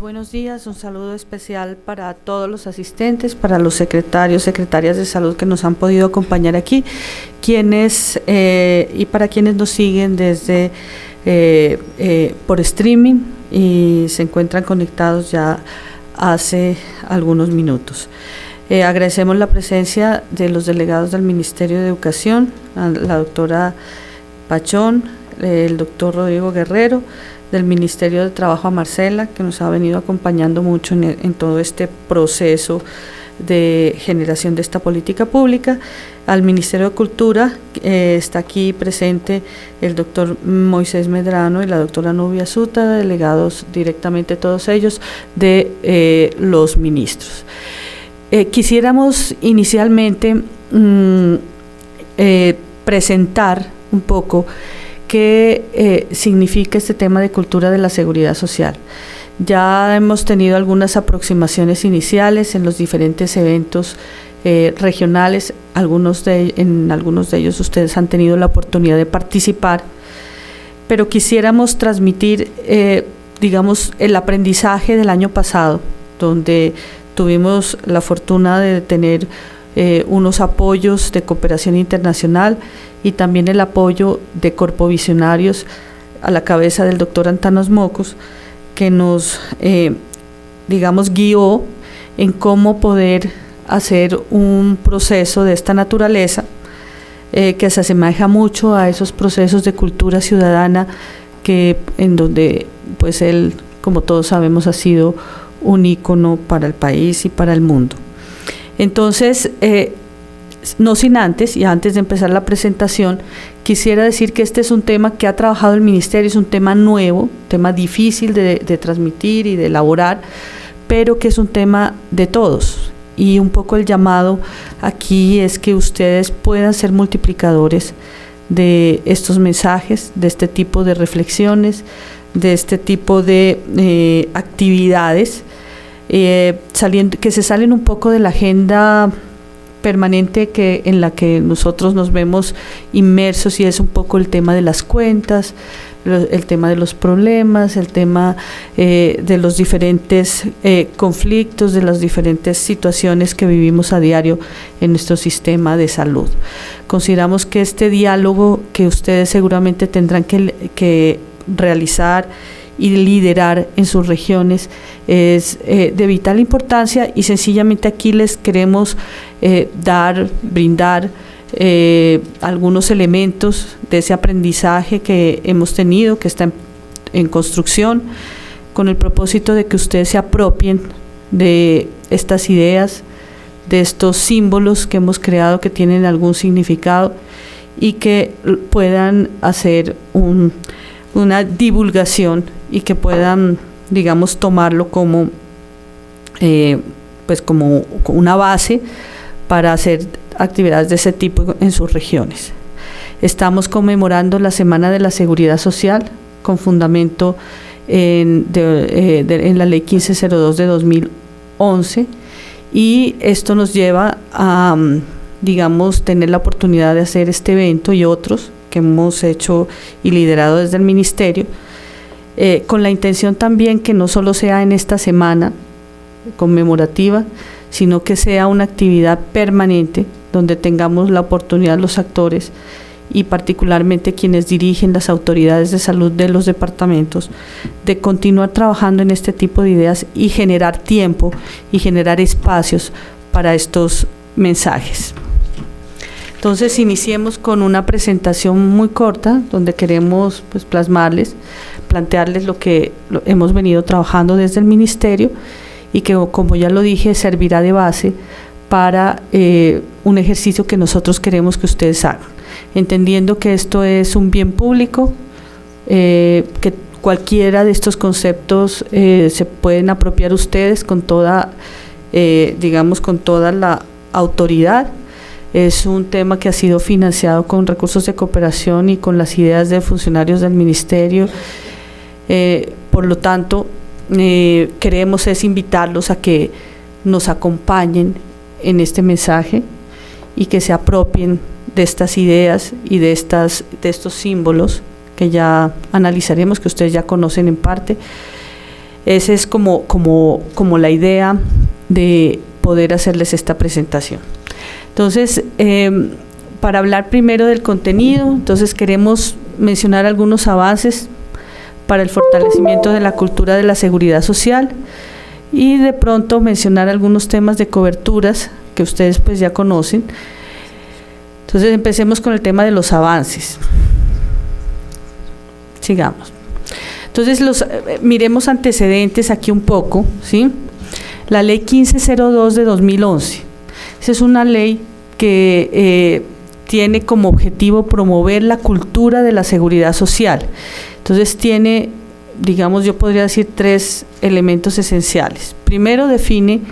buenos días. Un saludo especial para todos los asistentes, para los secretarios, secretarias de salud que nos han podido acompañar aquí, y para quienes nos siguen desde por streaming y se encuentran conectados ya hace algunos minutos. Agradecemos la presencia de los delegados del Ministerio de Educación, a la doctora Pachón, el doctor Rodrigo Guerrero, del Ministerio de Trabajo a Marcela, que nos ha venido acompañando mucho en todo este proceso de generación de esta política pública, al Ministerio de Cultura, está aquí presente el doctor Moisés Medrano y la doctora Nubia Suta, delegados directamente todos ellos de los ministros. Quisiéramos inicialmente presentar un poco qué significa este tema de cultura de la seguridad social. Ya hemos tenido algunas aproximaciones iniciales en los diferentes eventos regionales, en algunos de ellos ustedes han tenido la oportunidad de participar, pero quisiéramos transmitir, digamos, el aprendizaje del año pasado, donde tuvimos la fortuna de tener unos apoyos de cooperación internacional y también el apoyo de corpovisionarios a la cabeza del doctor Antanos Mocos, que nos, digamos, guió en cómo poder hacer un proceso de esta naturaleza que se asemeja mucho a esos procesos de cultura ciudadana en donde pues él, como todos sabemos, ha sido un ícono para el país y para el mundo. Entonces, no sin antes, y antes de empezar la presentación, quisiera decir que este es un tema que ha trabajado el Ministerio, es un tema nuevo, tema difícil de transmitir y de elaborar, pero que es un tema de todos. Y un poco el llamado aquí es que ustedes puedan ser multiplicadores de estos mensajes, de este tipo de reflexiones, de este tipo de actividades, que se salen un poco de la agenda permanente en la que nosotros nos vemos inmersos, y es un poco el tema de las cuentas, el tema de los problemas, el tema de los diferentes conflictos, de las diferentes situaciones que vivimos a diario en nuestro sistema de salud. Consideramos que este diálogo que ustedes seguramente tendrán que realizar y liderar en sus regiones es de vital importancia, y sencillamente aquí les queremos brindar algunos elementos de ese aprendizaje que hemos tenido, que está en construcción, con el propósito de que ustedes se apropien de estas ideas, de estos símbolos que hemos creado que tienen algún significado, y que puedan hacer una divulgación y que puedan, digamos, tomarlo como como una base para hacer actividades de ese tipo en sus regiones. Estamos conmemorando la Semana de la Seguridad Social con fundamento en la Ley 1502 de 2011, y esto nos lleva a, digamos, tener la oportunidad de hacer este evento y otros que hemos hecho y liderado desde el Ministerio, con la intención también que no solo sea en esta semana conmemorativa, sino que sea una actividad permanente donde tengamos la oportunidad los actores y particularmente quienes dirigen las autoridades de salud de los departamentos de continuar trabajando en este tipo de ideas y generar tiempo y generar espacios para estos mensajes. Entonces iniciemos con una presentación muy corta donde queremos plasmarles, plantearles lo que hemos venido trabajando desde el Ministerio, y que, como ya lo dije, servirá de base para un ejercicio que nosotros queremos que ustedes hagan, entendiendo que esto es un bien público, que cualquiera de estos conceptos se pueden apropiar ustedes con toda, digamos, con toda la autoridad. Es un tema que ha sido financiado con recursos de cooperación y con las ideas de funcionarios del Ministerio. Por lo tanto, queremos invitarlos a que nos acompañen en este mensaje y que se apropien de estas ideas y de estos símbolos que ya analizaremos, que ustedes ya conocen en parte, Esa es como la idea de poder hacerles esta presentación. Entonces, para hablar primero del contenido, entonces queremos mencionar algunos avances para el fortalecimiento de la cultura de la seguridad social y de pronto mencionar algunos temas de coberturas que ustedes pues ya conocen. Entonces empecemos con el tema de los avances. Sigamos. Entonces miremos antecedentes aquí un poco, ¿sí? La ley 1502 de 2011. Esa es una ley que tiene como objetivo promover la cultura de la seguridad social. Entonces tiene, digamos, yo podría decir 3 elementos esenciales. Primero, define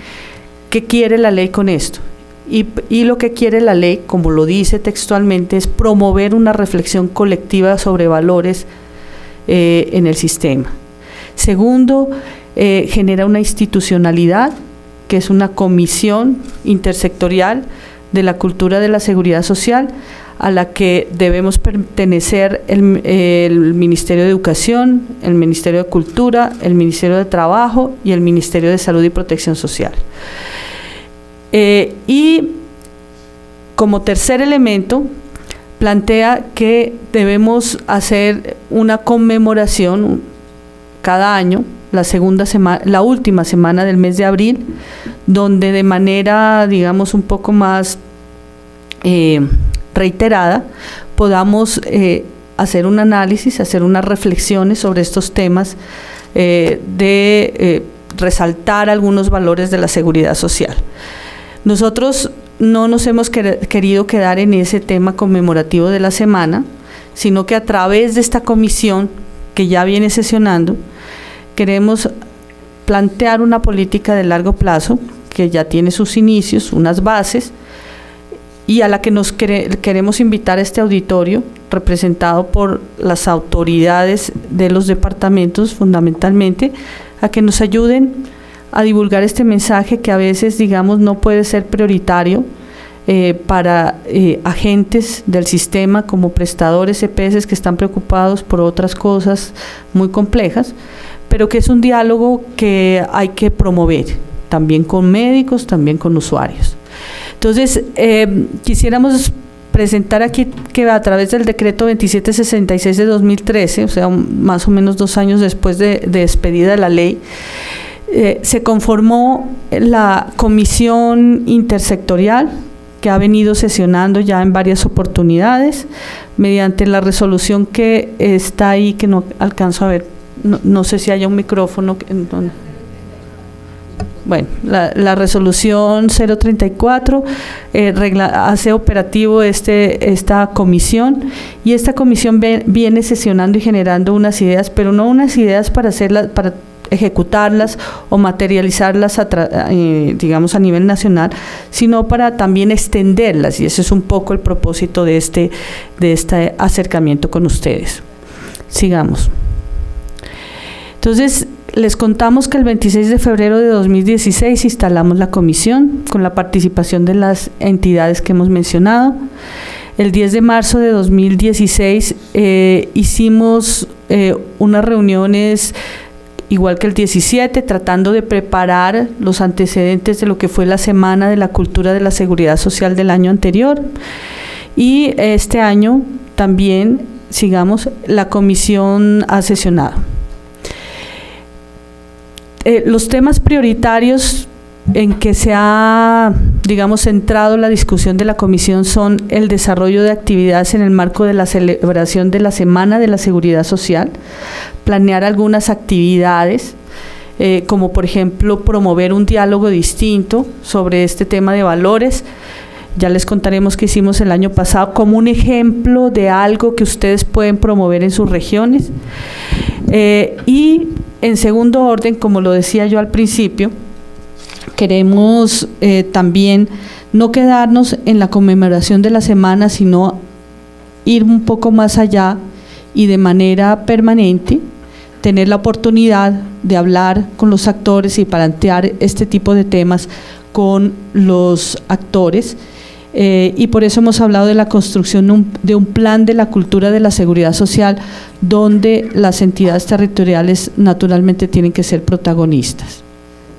qué quiere la ley con esto. Y lo que quiere la ley, como lo dice textualmente, es promover una reflexión colectiva sobre valores en el sistema. Segundo, genera una institucionalidad, que es una comisión intersectorial de la cultura de la seguridad social, a la que debemos pertenecer el Ministerio de Educación, el Ministerio de Cultura, el Ministerio de Trabajo y el Ministerio de Salud y Protección Social. Y como tercer elemento, plantea que debemos hacer una conmemoración cada año, la última semana del mes de abril, donde de manera, digamos, un poco más reiterada, podamos hacer un análisis, hacer unas reflexiones sobre estos temas, resaltar algunos valores de la seguridad social. Nosotros no nos hemos querido quedar en ese tema conmemorativo de la semana, sino que a través de esta comisión que ya viene sesionando, queremos plantear una política de largo plazo que ya tiene sus inicios, unas bases, y a la que nos queremos invitar a este auditorio, representado por las autoridades de los departamentos fundamentalmente, a que nos ayuden a divulgar este mensaje que a veces, digamos, no puede ser prioritario para agentes del sistema como prestadores EPS que están preocupados por otras cosas muy complejas, pero que es un diálogo que hay que promover, también con médicos, también con usuarios. Entonces, quisiéramos presentar aquí que a través del decreto 2766 de 2013, o sea, más o menos 2 años después de expedida la ley, se conformó la comisión intersectorial que ha venido sesionando ya en varias oportunidades mediante la resolución que está ahí, que no alcanzo a ver, no sé si haya un micrófono. Bueno, la resolución 034 hace operativo esta comisión, y esta comisión viene sesionando y generando unas ideas, pero no unas ideas para ejecutarlas o materializarlas digamos a nivel nacional, sino para también extenderlas, y ese es un poco el propósito de este acercamiento con ustedes. Sigamos. Entonces, les contamos que el 26 de febrero de 2016 instalamos la comisión con la participación de las entidades que hemos mencionado. El 10 de marzo de 2016 hicimos unas reuniones igual que el 17, tratando de preparar los antecedentes de lo que fue la Semana de la Cultura de la Seguridad Social del año anterior. Y este año también, sigamos, la comisión ha sesionado. Los temas prioritarios en que se ha, digamos, centrado la discusión de la comisión son el desarrollo de actividades en el marco de la celebración de la Semana de la Seguridad Social, planear algunas actividades, como por ejemplo promover un diálogo distinto sobre este tema de valores. Ya les contaremos qué hicimos el año pasado como un ejemplo de algo que ustedes pueden promover en sus regiones. Y en segundo orden, como lo decía yo al principio, queremos también no quedarnos en la conmemoración de la semana, sino ir un poco más allá y de manera permanente tener la oportunidad de hablar con los actores y plantear este tipo de temas con los actores y por eso hemos hablado de la construcción de un plan de la cultura de la seguridad social, donde las entidades territoriales naturalmente tienen que ser protagonistas.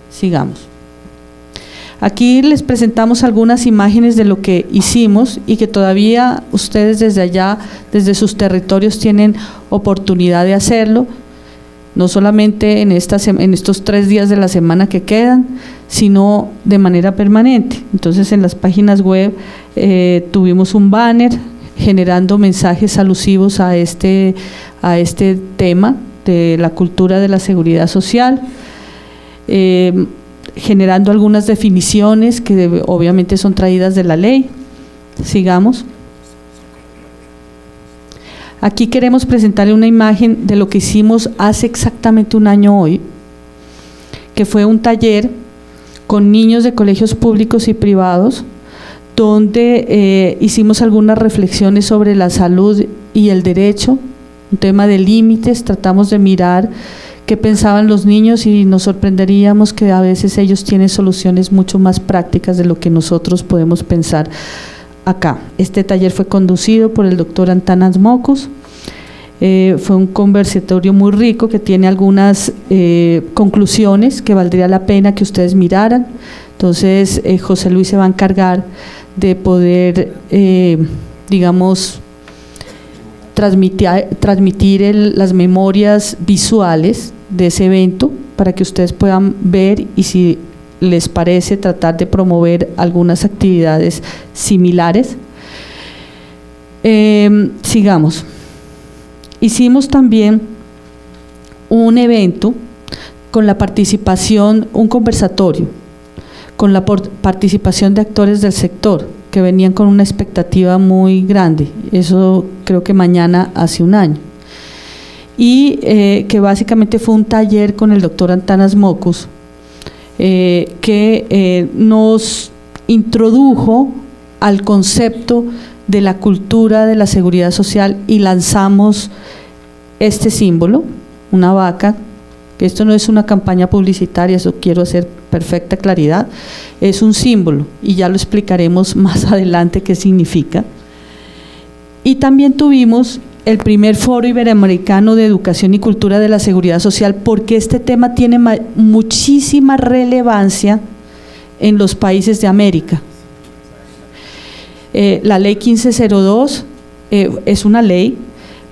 Sigamos. Aquí les presentamos algunas imágenes de lo que hicimos y que todavía ustedes desde allá, desde sus territorios, tienen oportunidad de hacerlo, no solamente en estos 3 días de la semana que quedan, sino de manera permanente. Entonces, en las páginas web tuvimos un banner generando mensajes alusivos a este tema de la cultura de la seguridad social, generando algunas definiciones que obviamente son traídas de la ley. Sigamos. Aquí queremos presentarle una imagen de lo que hicimos hace exactamente un año hoy, que fue un taller con niños de colegios públicos y privados, donde hicimos algunas reflexiones sobre la salud y el derecho, un tema de límites. Tratamos de mirar qué pensaban los niños y nos sorprenderíamos que a veces ellos tienen soluciones mucho más prácticas de lo que nosotros podemos pensar acá. Este taller fue conducido por el doctor Antanas Mocus. Fue un conversatorio muy rico que tiene algunas conclusiones que valdría la pena que ustedes miraran. Entonces, José Luis se va a encargar de poder, digamos, transmitir las memorias visuales de ese evento para que ustedes puedan ver y, si les parece, tratar de promover algunas actividades similares. Sigamos. Hicimos también un evento con la participación, un conversatorio, con la participación de actores del sector que venían con una expectativa muy grande. Eso creo que mañana hace un año. Y que básicamente fue un taller con el doctor Antanas Mocus, que nos introdujo al concepto de la cultura de la seguridad social y lanzamos este símbolo, una vaca, que esto no es una campaña publicitaria, eso quiero hacer perfecta claridad, es un símbolo y ya lo explicaremos más adelante qué significa. Y también tuvimos el primer Foro Iberoamericano de Educación y Cultura de la Seguridad Social, porque este tema tiene muchísima relevancia en los países de América. La ley 1502 es una ley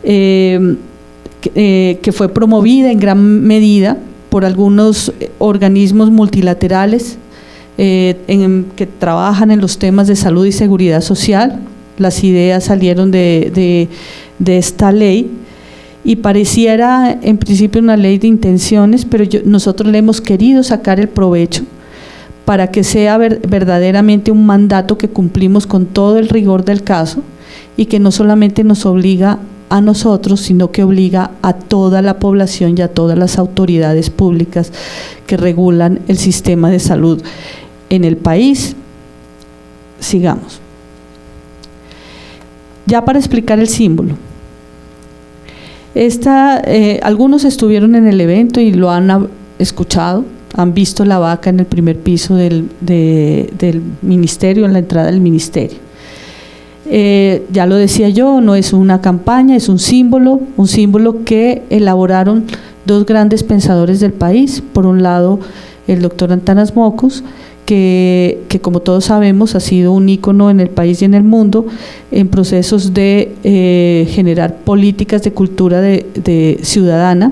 que fue promovida en gran medida por algunos organismos multilaterales que trabajan en los temas de salud y seguridad social. Las ideas salieron de esta ley y pareciera en principio una ley de intenciones, pero nosotros le hemos querido sacar el provecho para que sea verdaderamente un mandato que cumplimos con todo el rigor del caso y que no solamente nos obliga a nosotros, sino que obliga a toda la población y a todas las autoridades públicas que regulan el sistema de salud en el país. Sigamos. Ya para explicar el símbolo. Algunos estuvieron en el evento y lo han escuchado, han visto la vaca en el primer piso del ministerio, en la entrada del ministerio. Ya lo decía yo, no es una campaña, es un símbolo que elaboraron 2 grandes pensadores del país. Por un lado, el doctor Antanas Mocus, que como todos sabemos ha sido un ícono en el país y en el mundo en procesos de generar políticas de cultura de ciudadana,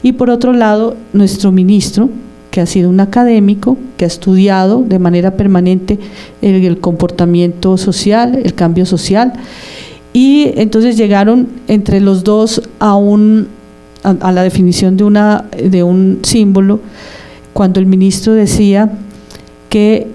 y por otro lado nuestro ministro, que ha sido un académico, que ha estudiado de manera permanente el comportamiento social, el cambio social, y entonces llegaron entre los dos a la definición de un símbolo, cuando el ministro decía que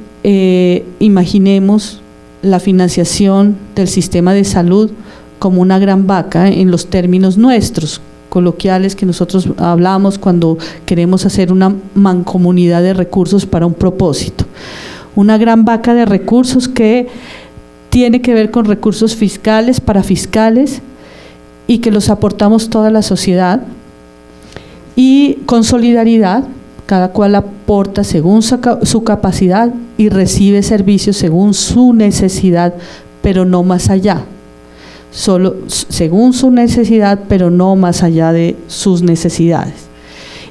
imaginemos la financiación del sistema de salud como una gran vaca, en los términos nuestros, coloquiales que nosotros hablamos cuando queremos hacer una mancomunidad de recursos para un propósito. Una gran vaca de recursos que tiene que ver con recursos fiscales, para fiscales, y que los aportamos toda la sociedad, y con solidaridad, cada cual aporta según su capacidad y recibe servicios según su necesidad, pero no más allá. Solo según su necesidad, pero no más allá de sus necesidades.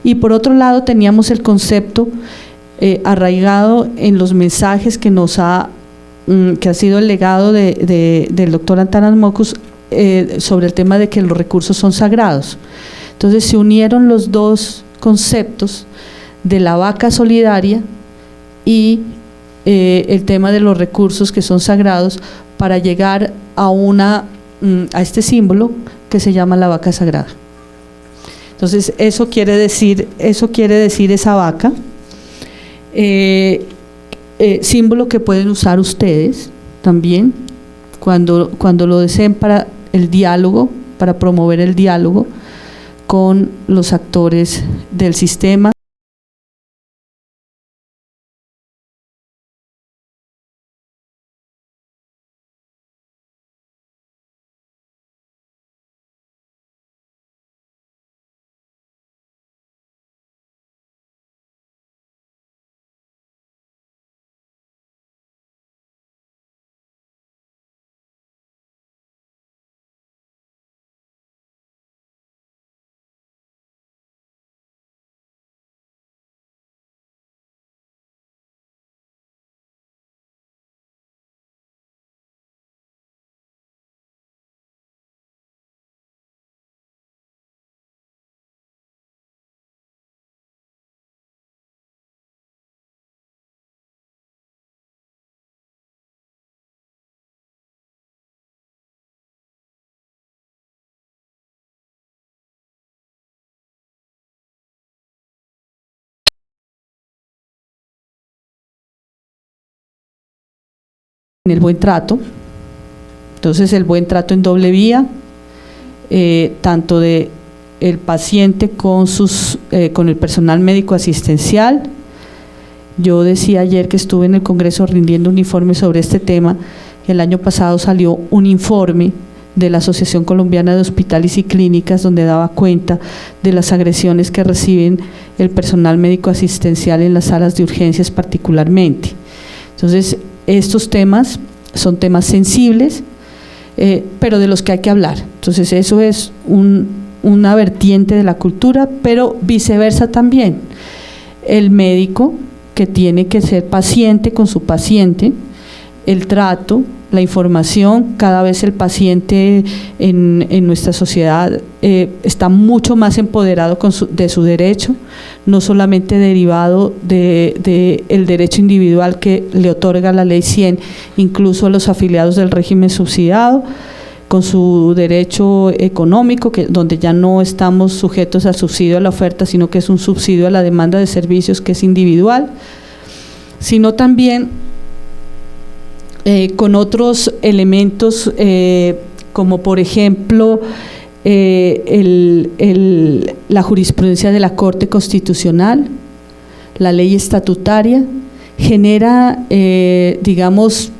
Y por otro lado teníamos el concepto arraigado en los mensajes que ha sido el legado del doctor Antanas Mockus sobre el tema de que los recursos son sagrados. Entonces se unieron los dos conceptos de la vaca solidaria y el tema de los recursos que son sagrados para llegar a este símbolo que se llama la vaca sagrada. Entonces eso quiere decir esa vaca, símbolo que pueden usar ustedes también cuando lo deseen para el diálogo, para promover el diálogo con los actores del sistema. En el buen trato, entonces el buen trato en doble vía, tanto de el paciente con el personal médico asistencial. Yo decía ayer que estuve en el Congreso rindiendo un informe sobre este tema. El año pasado salió un informe de la Asociación Colombiana de Hospitales y Clínicas donde daba cuenta de las agresiones que reciben el personal médico asistencial en las salas de urgencias particularmente. Entonces, estos temas son temas sensibles, pero de los que hay que hablar. Entonces eso es una vertiente de la cultura, pero viceversa también. El médico que tiene que ser paciente con su paciente, el trato, la información, cada vez el paciente en nuestra sociedad está mucho más empoderado de su derecho, no solamente derivado del derecho individual que le otorga la Ley 100, incluso a los afiliados del régimen subsidiado, con su derecho económico, donde ya no estamos sujetos al subsidio a la oferta, sino que es un subsidio a la demanda de servicios que es individual, sino también con otros elementos como por ejemplo la jurisprudencia de la Corte Constitucional, la ley estatutaria, genera digamos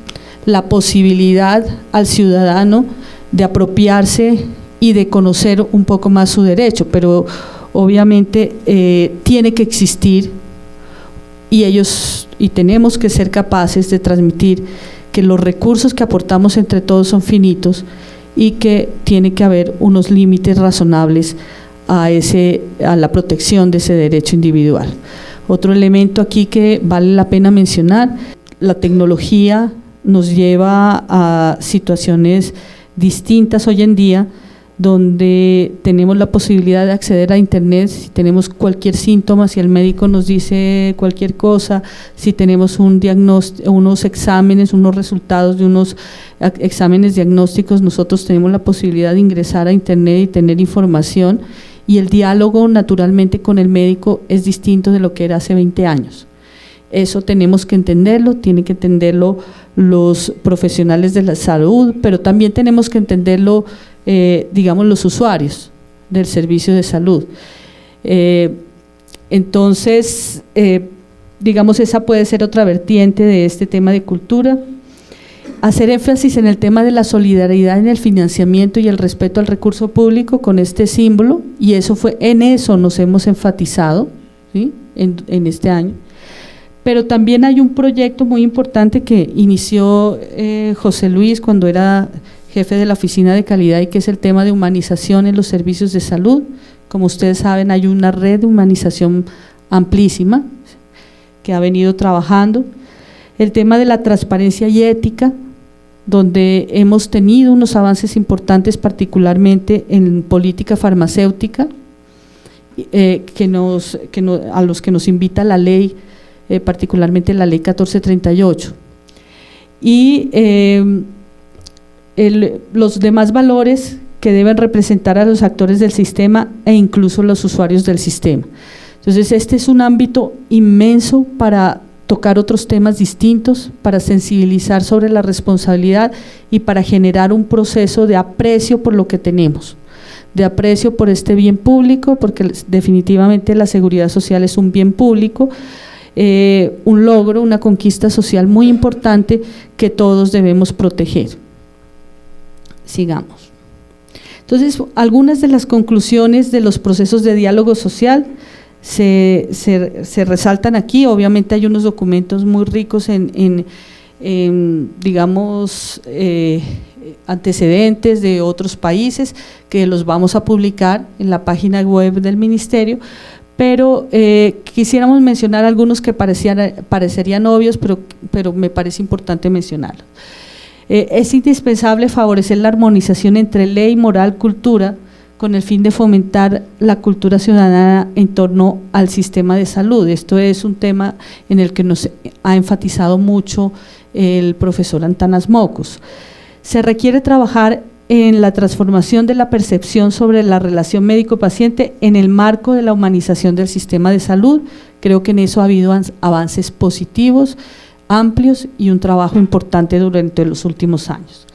la posibilidad al ciudadano de apropiarse y de conocer un poco más su derecho, pero obviamente tiene que existir y tenemos que ser capaces de transmitir que los recursos que aportamos entre todos son finitos y que tiene que haber unos límites razonables a la protección de ese derecho individual. Otro elemento aquí que vale la pena mencionar, la tecnología nos lleva a situaciones distintas hoy en día, donde tenemos la posibilidad de acceder a internet si tenemos cualquier síntoma, si el médico nos dice cualquier cosa, si tenemos un diagnóstico, unos exámenes, unos resultados de unos exámenes diagnósticos, nosotros tenemos la posibilidad de ingresar a internet y tener información, y el diálogo naturalmente con el médico es distinto de lo que era hace 20 años. Eso tenemos que entenderlo, tienen que entenderlo los profesionales de la salud, pero también tenemos que entenderlo digamos los usuarios del servicio de salud. Entonces, digamos esa puede ser otra vertiente de este tema de cultura. Hacer énfasis en el tema de la solidaridad en el financiamiento y el respeto al recurso público con este símbolo, y en eso nos hemos enfatizado, ¿sí? en este año. Pero también hay un proyecto muy importante que inició José Luis cuando era jefe de la Oficina de Calidad, y que es el tema de humanización en los servicios de salud. Como ustedes saben, hay una red de humanización amplísima que ha venido trabajando. El tema de la transparencia y ética, donde hemos tenido unos avances importantes, particularmente en política farmacéutica, a los que nos invita la ley, particularmente la ley 1438. Y los demás valores que deben representar a los actores del sistema e incluso los usuarios del sistema. Entonces, este es un ámbito inmenso para tocar otros temas distintos, para sensibilizar sobre la responsabilidad y para generar un proceso de aprecio por lo que tenemos, de aprecio por este bien público, porque definitivamente la seguridad social es un bien público, un logro, una conquista social muy importante que todos debemos proteger. Sigamos. Entonces, algunas de las conclusiones de los procesos de diálogo social se resaltan aquí. Obviamente hay unos documentos muy ricos en digamos, antecedentes de otros países que los vamos a publicar en la página web del Ministerio, pero quisiéramos mencionar algunos que parecerían obvios, pero me parece importante mencionarlos. Es indispensable favorecer la armonización entre ley, moral, cultura, con el fin de fomentar la cultura ciudadana en torno al sistema de salud. Esto es un tema en el que nos ha enfatizado mucho el profesor Antanas Mocos. Se requiere trabajar en la transformación de la percepción sobre la relación médico-paciente en el marco de la humanización del sistema de salud. Creo que en eso ha habido avances positivos, amplios y un trabajo importante durante los últimos años.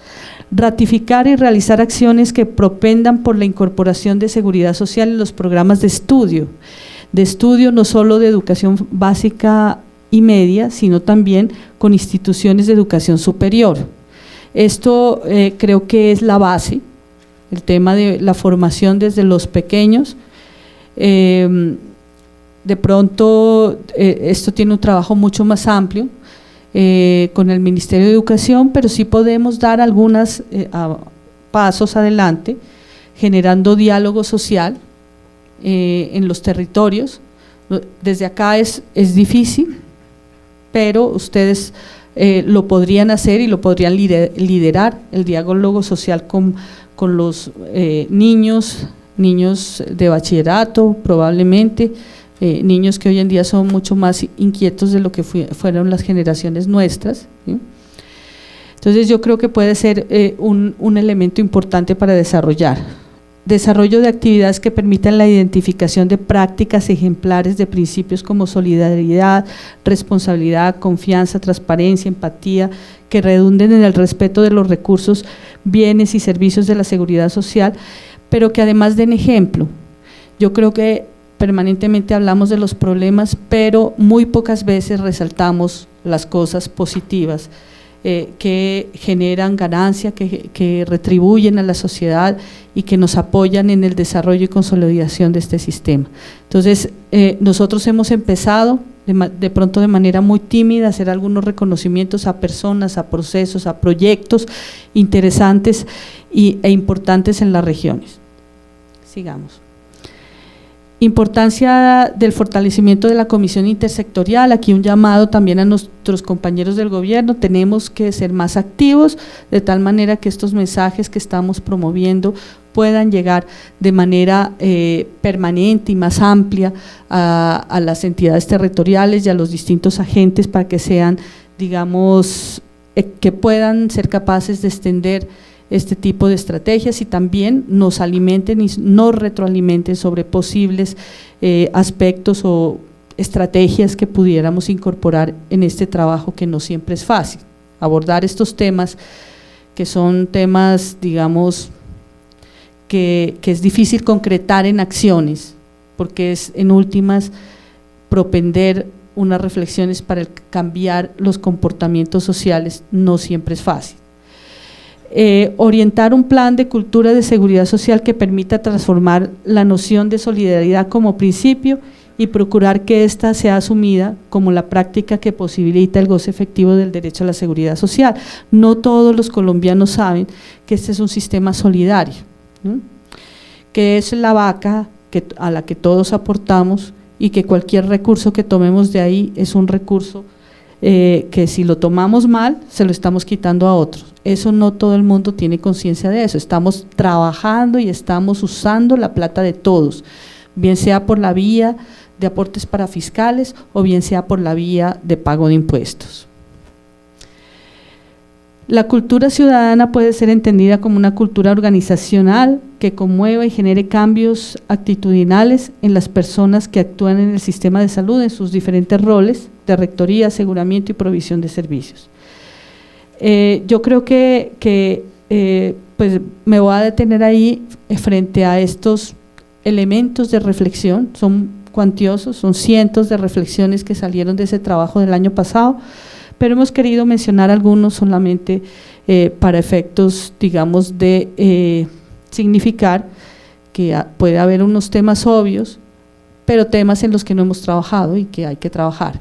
Ratificar y realizar acciones que propendan por la incorporación de seguridad social en los programas de estudio no solo de educación básica y media, sino también con instituciones de educación superior. Esto creo que es la base, el tema de la formación desde los pequeños. De pronto esto tiene un trabajo mucho más amplio con el Ministerio de Educación, pero sí podemos dar algunos pasos adelante, generando diálogo social en los territorios. Desde acá es difícil, pero ustedes lo podrían hacer y lo podrían liderar, el diálogo social con los niños de bachillerato, probablemente, niños que hoy en día son mucho más inquietos de lo que fueron las generaciones nuestras, ¿sí? Entonces yo creo que puede ser un elemento importante para desarrollo de actividades que permitan la identificación de prácticas ejemplares de principios como solidaridad, responsabilidad, confianza, transparencia, empatía, que redunden en el respeto de los recursos, bienes y servicios de la seguridad social, pero que además den ejemplo. Yo creo que permanentemente hablamos de los problemas, pero muy pocas veces resaltamos las cosas positivas que generan ganancia, que retribuyen a la sociedad y que nos apoyan en el desarrollo y consolidación de este sistema. Entonces, nosotros hemos empezado de pronto de manera muy tímida a hacer algunos reconocimientos a personas, a procesos, a proyectos interesantes e importantes en las regiones. Sigamos. Importancia del fortalecimiento de la comisión intersectorial, aquí un llamado también a nuestros compañeros del gobierno, tenemos que ser más activos de tal manera que estos mensajes que estamos promoviendo puedan llegar de manera permanente y más amplia a las entidades territoriales y a los distintos agentes para que sean, digamos, que puedan ser capaces de extender este tipo de estrategias y también nos alimenten y nos retroalimenten sobre posibles aspectos o estrategias que pudiéramos incorporar en este trabajo que no siempre es fácil. Abordar estos temas que son temas, digamos, que es difícil concretar en acciones, porque es en últimas propender unas reflexiones para cambiar los comportamientos sociales, no siempre es fácil. Orientar un plan de cultura de seguridad social que permita transformar la noción de solidaridad como principio y procurar que ésta sea asumida como la práctica que posibilita el goce efectivo del derecho a la seguridad social. No todos los colombianos saben que este es un sistema solidario, ¿no?, que es la vaca a la que todos aportamos y que cualquier recurso que tomemos de ahí es un recurso que si lo tomamos mal, se lo estamos quitando a otros. Eso no todo el mundo tiene conciencia de eso. Estamos trabajando y estamos usando la plata de todos, bien sea por la vía de aportes para fiscales o bien sea por la vía de pago de impuestos. La cultura ciudadana puede ser entendida como una cultura organizacional que conmueva y genere cambios actitudinales en las personas que actúan en el sistema de salud en sus diferentes roles de rectoría, aseguramiento y provisión de servicios. Yo creo que pues me voy a detener ahí frente a estos elementos de reflexión. Son cuantiosos, son cientos de reflexiones que salieron de ese trabajo del año pasado, pero hemos querido mencionar algunos solamente para efectos, digamos, de significar que puede haber unos temas obvios, pero temas en los que no hemos trabajado y que hay que trabajar.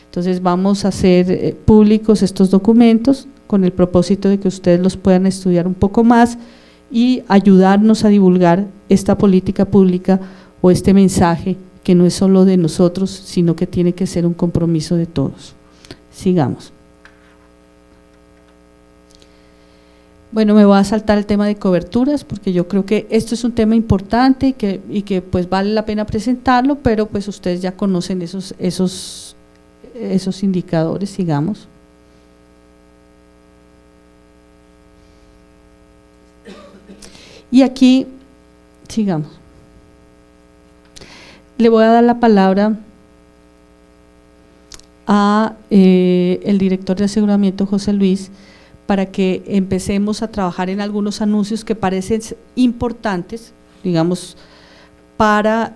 Entonces vamos a hacer públicos estos documentos con el propósito de que ustedes los puedan estudiar un poco más y ayudarnos a divulgar esta política pública o este mensaje que no es solo de nosotros, sino que tiene que ser un compromiso de todos. Sigamos. Bueno, me voy a saltar el tema de coberturas porque yo creo que esto es un tema importante y que pues vale la pena presentarlo, pero pues ustedes ya conocen esos indicadores. Sigamos. Y aquí, sigamos. Le voy a dar la palabra a el director de aseguramiento, José Luis, para que empecemos a trabajar en algunos anuncios que parecen importantes, digamos, para,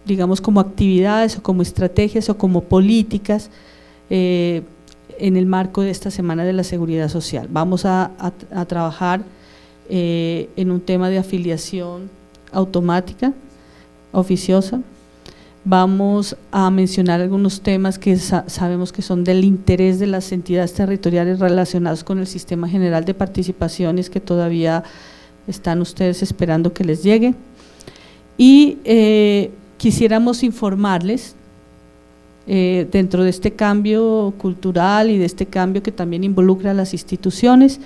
digamos, como actividades o como estrategias o como políticas en el marco de esta Semana de la Seguridad Social. Vamos a trabajar en un tema de afiliación automática, oficiosa. Vamos a mencionar algunos temas que sabemos que son del interés de las entidades territoriales relacionados con el Sistema General de Participaciones que todavía están ustedes esperando que les llegue. Y quisiéramos informarles dentro de este cambio cultural y de este cambio que también involucra a las instituciones,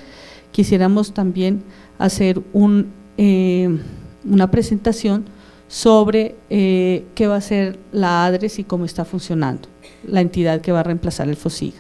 quisiéramos también hacer una presentación sobre qué va a ser la ADRES y cómo está funcionando, la entidad que va a reemplazar el FOSIGA.